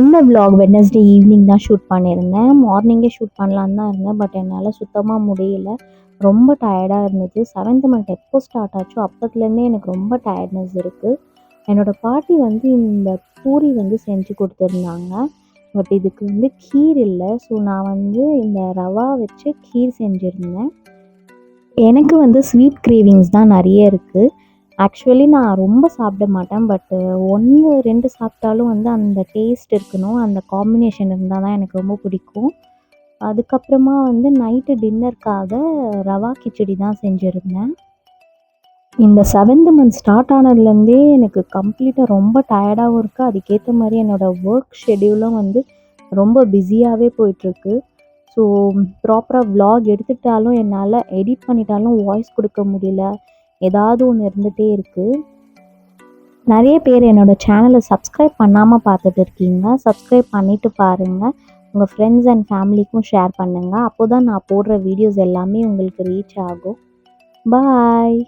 இந்த vlog Wednesday evening தான் shoot பண்ணியிருந்தேன். மார்னிங்கே ஷூட் பண்ணலான்னு தான் இருந்தேன். பட் என்னால் சுத்தமாக முடியல. ரொம்ப டயர்டாக இருந்தது. 7th மந்த் எப்போ ஸ்டார்ட் ஆச்சோ அப்போத்துலேருந்தே எனக்கு ரொம்ப டயர்ட்னஸ் இருக்குது. என்னோடய பாட்டி வந்து இந்த பூரி வந்து செஞ்சு கொடுத்துருந்தாங்க. பட் இதுக்கு வந்து கீர் இல்லை. ஸோ நான் வந்து இந்த ரவா வச்சு கீர் செஞ்சுருந்தேன். எனக்கு வந்து ஸ்வீட் கிரேவிங்ஸ் தான் நிறைய இருக்குது. ஆக்சுவலி நான் ரொம்ப சாப்பிட மாட்டேன். பட்டு 1, 2 சாப்பிட்டாலும் வந்து அந்த டேஸ்ட் இருக்கணும். அந்த காம்பினேஷன் இருந்தால் தான் எனக்கு ரொம்ப பிடிக்கும். அதுக்கப்புறமா வந்து நைட்டு டின்னருக்காக ரவா கிச்சடி தான் செஞ்சுருந்தேன். இந்த 7th மந்த் ஸ்டார்ட் ஆனதுலேருந்தே எனக்கு கம்ப்ளீட்டாக ரொம்ப டயர்டாகவும் இருக்குது. அதுக்கேற்ற மாதிரி என்னோடய ஒர்க் ஷெட்யூலும் வந்து ரொம்ப பிஸியாகவே போயிட்டுருக்கு. ஸோ ப்ராப்பராக விலாக் எடுத்துட்டாலும் என்னால் எடிட் பண்ணிட்டாலும் வாய்ஸ் கொடுக்க முடியல. ஏதாவது ஒன்று இருந்துகிட்டே இருக்குது. நிறைய பேர் என்னோடய சேனலை சப்ஸ்கிரைப் பண்ணாமல் பார்த்துட்டு இருக்கீங்க. சப்ஸ்கிரைப் பண்ணிவிட்டு பாருங்கள். உங்கள் ஃப்ரெண்ட்ஸ் அண்ட் ஃபேமிலிக்கும் ஷேர் பண்ணுங்கள். அப்போ தான் நான் போடுற வீடியோஸ் எல்லாமே உங்களுக்கு ரீச் ஆகும். பாய்.